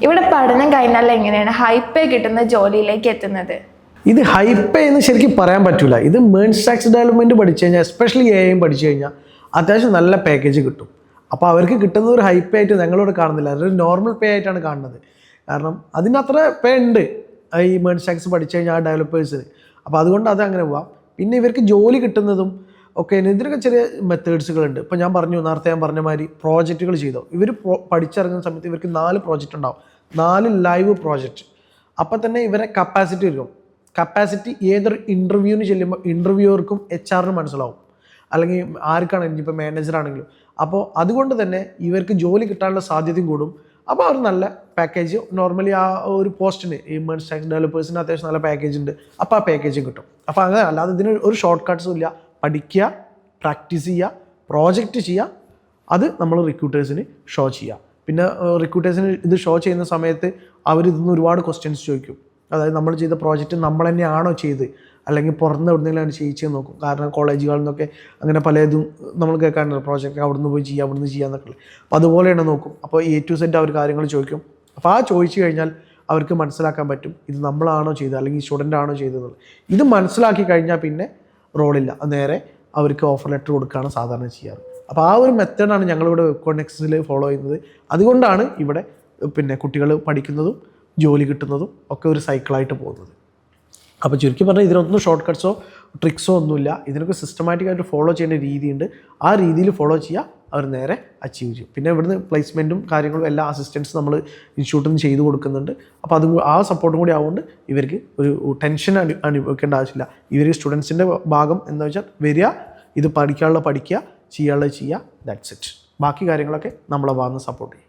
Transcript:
ഇവിടെ പഠനം കഴിഞ്ഞാൽ എങ്ങനെയാണ് ഹൈ പേ കിട്ടുന്ന ജോലിയിലേക്ക് എത്തുന്നത്? ഇത് ഹൈ പേ എന്ന് ശരിക്കും പറയാൻ പറ്റില്ല. ഇത് മേൺസ് ടാക്സ് ഡെവലപ്മെൻറ്റ് പഠിച്ചു കഴിഞ്ഞാൽ, എസ്പെഷ്യലി AI പഠിച്ചു കഴിഞ്ഞാൽ അത്യാവശ്യം നല്ല പാക്കേജ് കിട്ടും. അപ്പോൾ അവർക്ക് കിട്ടുന്ന ഒരു ഹൈ പേ ആയിട്ട് ഞങ്ങളിവിടെ കാണുന്നില്ല, അതൊരു നോർമൽ പേ ആയിട്ടാണ് കാണുന്നത്. കാരണം അതിനത്ര പേ ഉണ്ട് ഈ മേൺസ് ടാക്സ് പഠിച്ചു കഴിഞ്ഞാൽ ആ ഡെവലപ്പേഴ്സിന്. അപ്പോൾ അതുകൊണ്ട് അത് അങ്ങനെ പോവാം. പിന്നെ ഇവർക്ക് ജോലി കിട്ടുന്നതും ഒക്കെ ഇതിനൊക്കെ ചെറിയ മെത്തേഡ്സുകളുണ്ട്. ഇപ്പോൾ നേരത്തെ ഞാൻ പറഞ്ഞ മാതിരി പ്രോജക്റ്റുകൾ ചെയ്തോ. ഇവർ പഠിച്ചിറങ്ങുന്ന സമയത്ത് ഇവർക്ക് 4 പ്രോജക്റ്റ് ഉണ്ടാവും, 4 ലൈവ് പ്രോജക്റ്റ്. അപ്പം തന്നെ ഇവരെ കപ്പാസിറ്റി വരും. കപ്പാസിറ്റി ഏതൊരു ഇൻ്റർവ്യൂവിന് ചെല്ലുമ്പോൾ ഇൻ്റർവ്യൂവർക്കും HR-നും മനസ്സിലാവും, അല്ലെങ്കിൽ ആർക്കാണെങ്കിലും, ഇപ്പോൾ മാനേജറാണെങ്കിലും. അപ്പോൾ അതുകൊണ്ട് തന്നെ ഇവർക്ക് ജോലി കിട്ടാനുള്ള സാധ്യതയും കൂടും. അപ്പോൾ അവർ നല്ല പാക്കേജ്, നോർമലി ആ ഒരു പോസ്റ്റിന് ഈ മേൺസ് ടാക്സ് ഡെവലപ്പേഴ്സിന് അത്യാവശ്യം നല്ല പാക്കേജ് ഉണ്ട്. അപ്പോൾ ആ പാക്കേജും കിട്ടും. അപ്പോൾ അങ്ങനെ അല്ലാതെ ഇതിന് ഒരു ഷോർട്ട് കട്ട്സും ഇല്ല. പഠിക്കുക, പ്രാക്ടീസ് ചെയ്യുക, പ്രോജക്റ്റ് ചെയ്യുക, അത് നമ്മൾ റിക്രൂട്ടേഴ്സിന് ഷോ ചെയ്യുക. പിന്നെ റിക്രൂട്ടേഴ്സിന് ഇത് ഷോ ചെയ്യുന്ന സമയത്ത് അവരിതിന്ന് ഒരുപാട് ക്വസ്റ്റ്യൻസ് ചോദിക്കും. അതായത് നമ്മൾ ചെയ്ത പ്രോജക്റ്റ് നമ്മൾ തന്നെയാണോ ചെയ്ത്, അല്ലെങ്കിൽ പുറത്ത് എവിടെന്നെങ്കിലും ചെയ്യിച്ചെന്ന് നോക്കും. കാരണം കോളേജുകളിൽ നിന്നൊക്കെ അങ്ങനെ പലതും നമ്മൾ കേൾക്കാറുണ്ട്, പ്രോജക്റ്റ് അവിടുന്ന് പോയി ചെയ്യുക, അവിടുന്ന് ചെയ്യാന്നൊക്കെ. അപ്പോൾ അതുപോലെയാണ് നോക്കും. അപ്പോൾ A to Z അവർ കാര്യങ്ങൾ ചോദിക്കും. അപ്പോൾ ആ ചോദിച്ചു കഴിഞ്ഞാൽ അവർക്ക് മനസ്സിലാക്കാൻ പറ്റും ഇത് നമ്മളാണോ ചെയ്തത് അല്ലെങ്കിൽ സ്റ്റുഡൻ്റ് ആണോ ചെയ്തതെന്നുള്ളത്. ഇത് മനസ്സിലാക്കി കഴിഞ്ഞാൽ പിന്നെ റോളില്ല, നേരെ അവർക്ക് ഓഫർ ലെറ്റർ കൊടുക്കുകയാണ് സാധാരണ ചെയ്യാറ്. അപ്പോൾ ആ ഒരു മെത്തേഡാണ് ഞങ്ങളിവിടെ വെബ്കോണിക്സിൽ ഫോളോ ചെയ്യുന്നത്. അതുകൊണ്ടാണ് ഇവിടെ പിന്നെ കുട്ടികൾ പഠിക്കുന്നതും ജോലി കിട്ടുന്നതും ഒക്കെ ഒരു സൈക്കിളായിട്ട് പോകുന്നത്. അപ്പോൾ ചുരുക്കി പറഞ്ഞാൽ ഇതിനൊന്നും ഷോർട്ട് കട്ട്സോ ട്രിക്സോ ഒന്നുമില്ല. ഇതിനൊക്കെ സിസ്റ്റമാറ്റിക്കായിട്ട് ഫോളോ ചെയ്യേണ്ട രീതിയുണ്ട്. ആ രീതിയിൽ ഫോളോ ചെയ്യുക, അവർ നേരെ അച്ചീവ് ചെയ്യും. പിന്നെ ഇവിടുന്ന് പ്ലേസ്മെൻറ്റും കാര്യങ്ങളും എല്ലാ അസിസ്റ്റൻസും നമ്മൾ ഇൻസ്റ്റിറ്റ്യൂട്ടിൽ നിന്ന് ചെയ്ത് കൊടുക്കുന്നുണ്ട്. അപ്പോൾ അത് ആ സപ്പോർട്ടും കൂടി ആവുകൊണ്ട് ഇവർക്ക് ഒരു ടെൻഷൻ അനുഭവിക്കേണ്ട ആവശ്യമില്ല. ഇവർ സ്റ്റുഡൻസിൻ്റെ ഭാഗം എന്താ വെച്ചാൽ വരിക, ഇത് പഠിക്കാനുള്ള പഠിക്കുക, ചെയ്യാനുള്ളത് ചെയ്യുക, ദാറ്റ്സ് ഇറ്റ്. ബാക്കി കാര്യങ്ങളൊക്കെ നമ്മളെ ഭാഗത്ത് നിന്ന് സപ്പോർട്ട് ചെയ്യും.